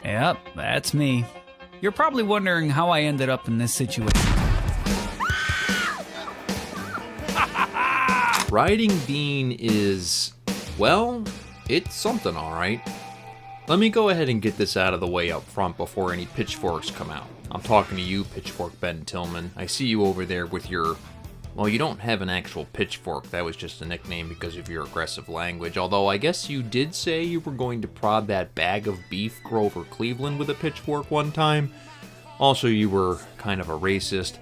Yep, that's me. You're probably wondering how I ended up in this situation. Riding Bean is, well, it's something alright. Let me go ahead and get this out of the way up front before any pitchforks come out. I'm talking to you, Pitchfork Ben Tillman. I see you over there with your... Well, you don't have an actual pitchfork. That was just a nickname because of your aggressive language. Although I guess you did say you were going to prod that bag of beef Grover Cleveland with a pitchfork one time. Also, you were kind of a racist.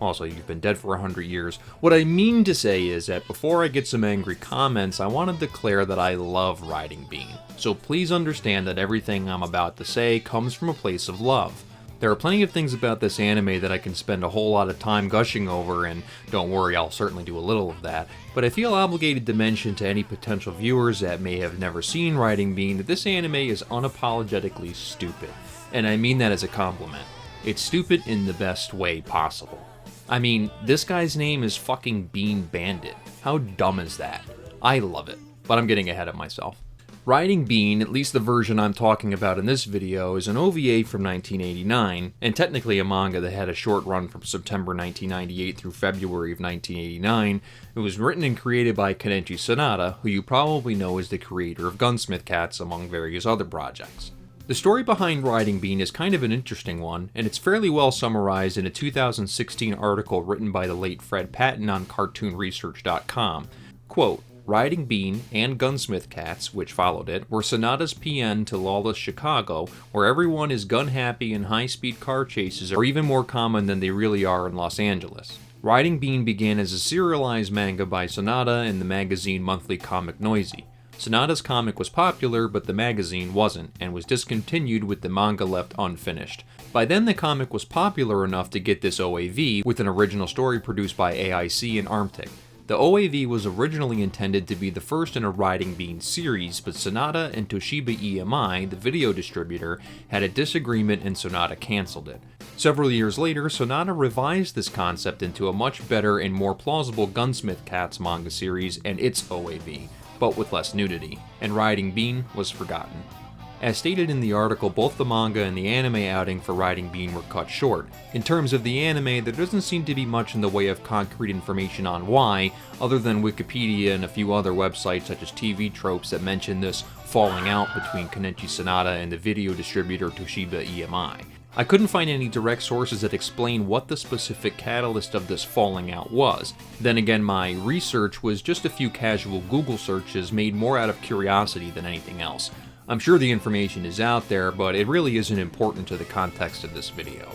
Also, you've been dead for 100 years. What I mean to say is that before I get some angry comments, I want to declare that I love Riding Bean. So please understand that everything I'm about to say comes from a place of love. There are plenty of things about this anime that I can spend a whole lot of time gushing over, and don't worry, I'll certainly do a little of that. But I feel obligated to mention to any potential viewers that may have never seen Riding Bean that this anime is unapologetically stupid. And I mean that as a compliment. It's stupid in the best way possible. I mean, this guy's name is fucking Bean Bandit. How dumb is that? I love it, but I'm getting ahead of myself. Riding Bean, at least the version I'm talking about in this video, is an OVA from 1989, and technically a manga that had a short run from September 1998 through February of 1989. It was written and created by Kenichi Sanada, who you probably know as the creator of Gunsmith Cats, among various other projects. The story behind Riding Bean is kind of an interesting one, and it's fairly well summarized in a 2016 article written by the late Fred Patton on CartoonResearch.com. Quote, Riding Bean and Gunsmith Cats, which followed it, were Sanada's PN to lawless Chicago, where everyone is gun-happy and high-speed car chases are even more common than they really are in Los Angeles. Riding Bean began as a serialized manga by Sanada in the magazine Monthly Comic Noisy. Sanada's comic was popular, but the magazine wasn't, and was discontinued with the manga left unfinished. By then, the comic was popular enough to get this OAV, with an original story produced by AIC and Armtic. The OAV was originally intended to be the first in a Riding Bean series, but Sanada and Toshiba EMI, the video distributor, had a disagreement and Sanada cancelled it. Several years later, Sanada revised this concept into a much better and more plausible Gunsmith Cats manga series and its OAV, but with less nudity, and Riding Bean was forgotten. As stated in the article, both the manga and the anime outing for Riding Bean were cut short. In terms of the anime, there doesn't seem to be much in the way of concrete information on why, other than Wikipedia and a few other websites such as TV Tropes that mention this falling out between Kenichi Sanada and the video distributor Toshiba EMI. I couldn't find any direct sources that explain what the specific catalyst of this falling out was. Then again, my research was just a few casual Google searches made more out of curiosity than anything else. I'm sure the information is out there, but it really isn't important to the context of this video.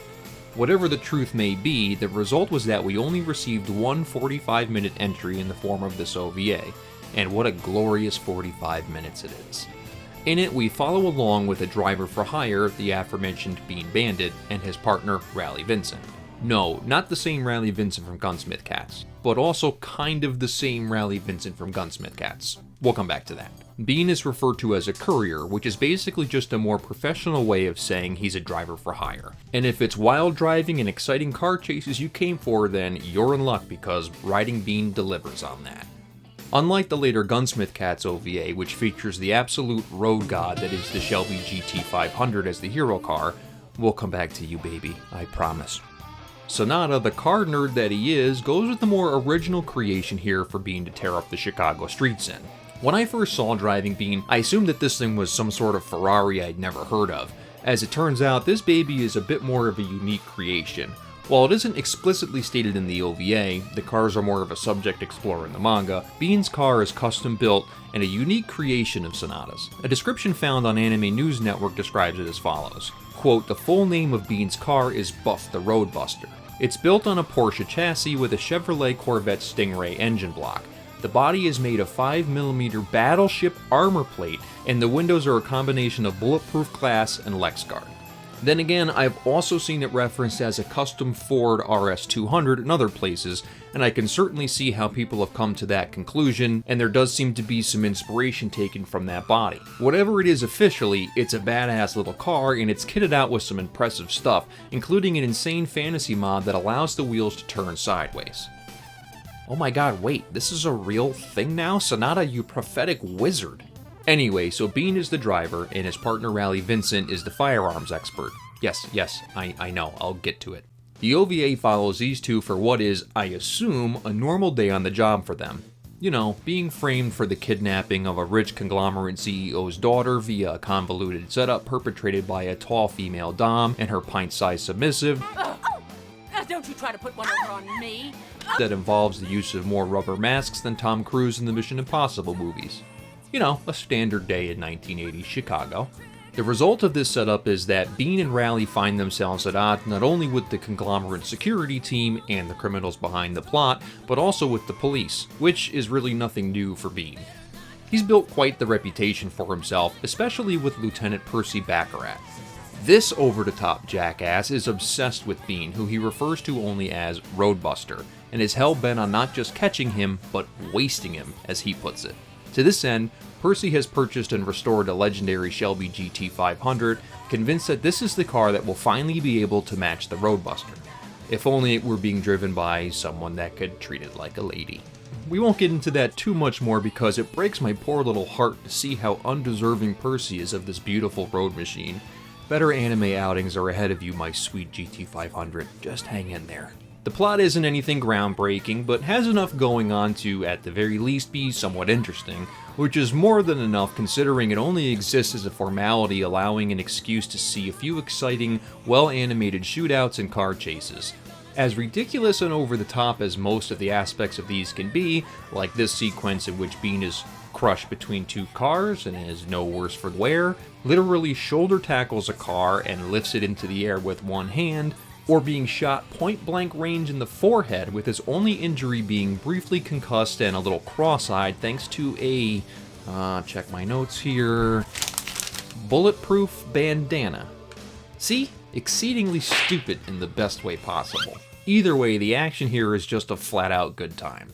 Whatever the truth may be, the result was that we only received one 45-minute entry in the form of this OVA, and what a glorious 45 minutes it is. In it, we follow along with a driver for hire, the aforementioned Bean Bandit, and his partner, Rally Vincent. No, not the same Rally Vincent from Gunsmith Cats, but also kind of the same Rally Vincent from Gunsmith Cats. We'll come back to that. Bean is referred to as a courier, which is basically just a more professional way of saying he's a driver for hire. And if it's wild driving and exciting car chases you came for, then you're in luck because Riding Bean delivers on that. Unlike the later Gunsmith Cats OVA, which features the absolute road god that is the Shelby GT500 as the hero car, we'll come back to you, baby, I promise. Sanada, the car nerd that he is, goes with the more original creation here for Bean to tear up the Chicago streets in. When I first saw Driving Bean, I assumed that this thing was some sort of Ferrari I'd never heard of. As it turns out, this baby is a bit more of a unique creation. While it isn't explicitly stated in the OVA, the cars are more of a subject explored in the manga, Bean's car is custom built and a unique creation of Sanada's. A description found on Anime News Network describes it as follows. Quote, the full name of Bean's car is Buff the Roadbuster. It's built on a Porsche chassis with a Chevrolet Corvette Stingray engine block. The body is made of 5mm battleship armor plate, and the windows are a combination of bulletproof glass and LexGuard. Then again, I've also seen it referenced as a custom Ford RS200 in other places, and I can certainly see how people have come to that conclusion, and there does seem to be some inspiration taken from that body. Whatever it is officially, it's a badass little car, and it's kitted out with some impressive stuff, including an insane fantasy mod that allows the wheels to turn sideways. Oh my god, wait, this is a real thing now? Sanada, you prophetic wizard. Anyway, so Bean is the driver, and his partner Rally Vincent is the firearms expert. Yes, I know, I'll get to it. The OVA follows these two for what is, I assume, a normal day on the job for them. You know, being framed for the kidnapping of a rich conglomerate CEO's daughter via a convoluted setup perpetrated by a tall female dom and her pint-sized submissive. Don't you try to put one over on me. That involves the use of more rubber masks than Tom Cruise in the Mission Impossible movies. You know, a standard day in 1980 Chicago. The result of this setup is that Bean and Rally find themselves at odds not only with the conglomerate security team and the criminals behind the plot, but also with the police, which is really nothing new for Bean. He's built quite the reputation for himself, especially with Lieutenant Percy Baccarat. This over-the-top jackass is obsessed with Bean, who he refers to only as Roadbuster, and is hell-bent on not just catching him, but wasting him, as he puts it. To this end, Percy has purchased and restored a legendary Shelby GT500, convinced that this is the car that will finally be able to match the Roadbuster. If only it were being driven by someone that could treat it like a lady. We won't get into that too much more because it breaks my poor little heart to see how undeserving Percy is of this beautiful road machine. Better anime outings are ahead of you, my sweet GT500. Just hang in there. The plot isn't anything groundbreaking, but has enough going on to, at the very least, be somewhat interesting, which is more than enough considering it only exists as a formality allowing an excuse to see a few exciting, well-animated shootouts and car chases. As ridiculous and over-the-top as most of the aspects of these can be, like this sequence in which Bean is crushed between two cars and is no worse for wear, literally shoulder tackles a car and lifts it into the air with one hand, or being shot point-blank range in the forehead with his only injury being briefly concussed and a little cross-eyed thanks to a, check my notes here, bulletproof bandana. See? Exceedingly stupid in the best way possible. Either way, the action here is just a flat-out good time.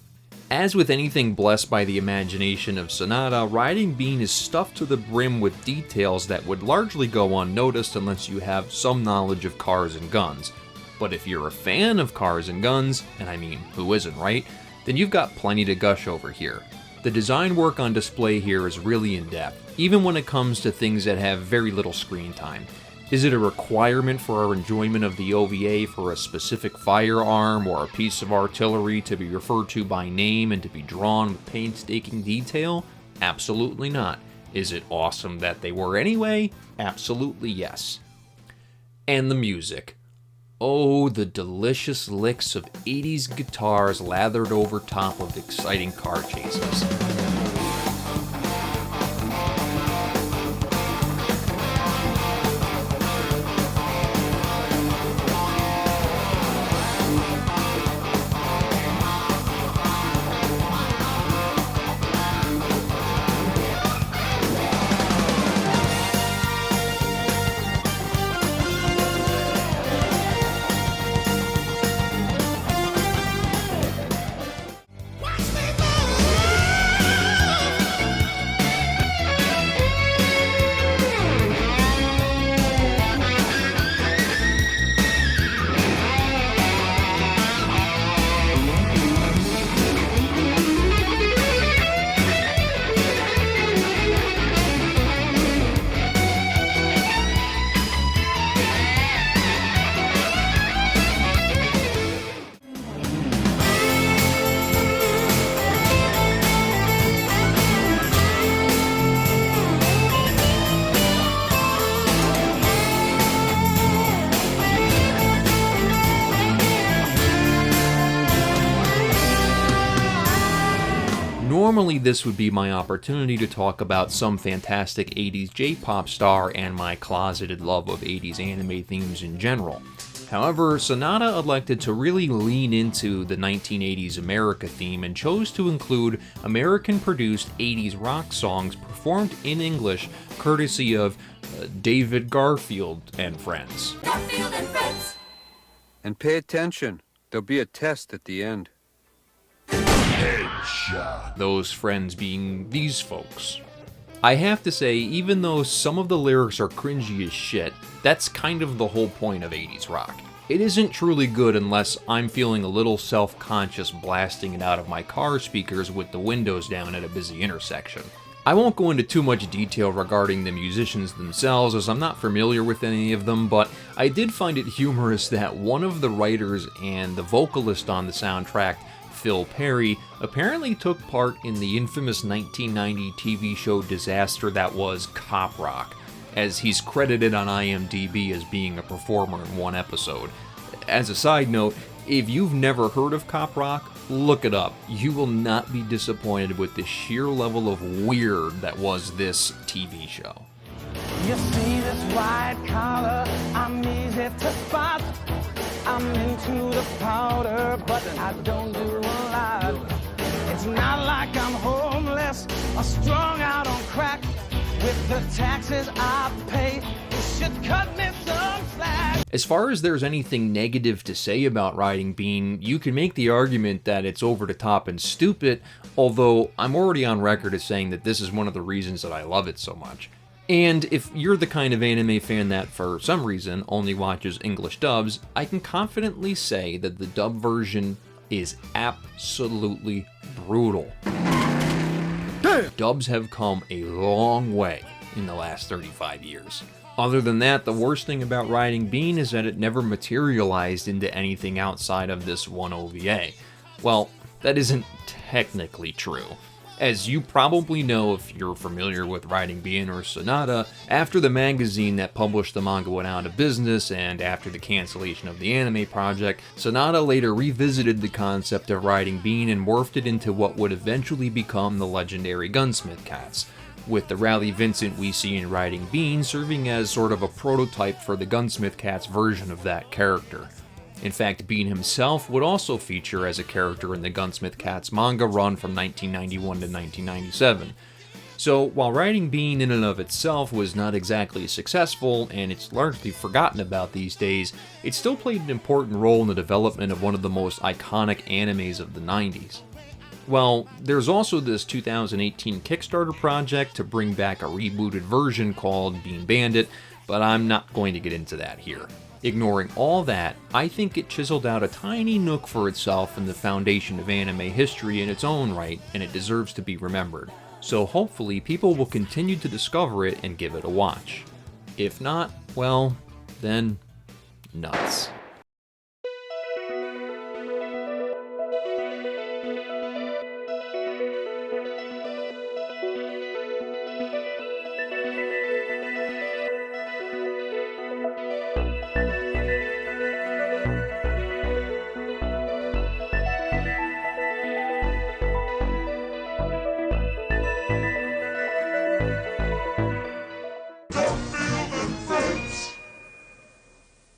As with anything blessed by the imagination of Sanada, Riding Bean is stuffed to the brim with details that would largely go unnoticed unless you have some knowledge of cars and guns. But if you're a fan of cars and guns, and I mean, who isn't, right? Then you've got plenty to gush over here. The design work on display here is really in-depth, even when it comes to things that have very little screen time. Is it a requirement for our enjoyment of the OVA for a specific firearm or a piece of artillery to be referred to by name and to be drawn with painstaking detail? Absolutely not. Is it awesome that they were anyway? Absolutely yes. And the music. Oh, the delicious licks of 80s guitars lathered over top of exciting car chases. Normally this would be my opportunity to talk about some fantastic 80s J-pop star and my closeted love of 80s anime themes in general. However, Sanada elected to really lean into the 1980s America theme and chose to include American-produced 80s rock songs performed in English courtesy of David Garfield and Friends. Garfield and Friends. And pay attention, there'll be a test at the end. Those friends being these folks. I have to say, even though some of the lyrics are cringy as shit, that's kind of the whole point of 80s rock. It isn't truly good unless I'm feeling a little self-conscious blasting it out of my car speakers with the windows down at a busy intersection. I won't go into too much detail regarding the musicians themselves, as I'm not familiar with any of them, but I did find it humorous that one of the writers and the vocalist on the soundtrack, Phil Perry, apparently took part in the infamous 1990 TV show disaster that was Cop Rock, as he's credited on IMDb as being a performer in one episode. As a side note, if you've never heard of Cop Rock, look it up. You will not be disappointed with the sheer level of weird that was this TV show. You see this white collar, I'm easy to spot. I'm into the powder, but I don't do a lot. It's not like I'm homeless or strung out on crack. With the taxes I pay, you should cut me some slack. As far as there's anything negative to say about Riding Bean, you can make the argument that it's over the top and stupid, although I'm already on record as saying that this is one of the reasons that I love it so much. And if you're the kind of anime fan that, for some reason, only watches English dubs, I can confidently say that the dub version is absolutely brutal. Dubs have come a long way in the last 35 years. Other than that, the worst thing about Riding Bean is that it never materialized into anything outside of this one OVA. Well, that isn't technically true. As you probably know if you're familiar with Riding Bean or Sonata, after the magazine that published the manga went out of business and after the cancellation of the anime project, Sonata later revisited the concept of Riding Bean and morphed it into what would eventually become the legendary Gunsmith Cats, with the Raleigh Vincent we see in Riding Bean serving as sort of a prototype for the Gunsmith Cats version of that character. In fact, Bean himself would also feature as a character in the Gunsmith Cats manga run from 1991 to 1997. So, while Riding Bean in and of itself was not exactly successful, and it's largely forgotten about these days, it still played an important role in the development of one of the most iconic animes of the 90s. Well, there's also this 2018 Kickstarter project to bring back a rebooted version called Bean Bandit, but I'm not going to get into that here. Ignoring all that, I think it chiseled out a tiny nook for itself in the foundation of anime history in its own right, and it deserves to be remembered. So hopefully people will continue to discover it and give it a watch. If not, well, then nuts.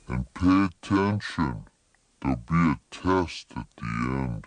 And pay attention. There'll be a test at the end.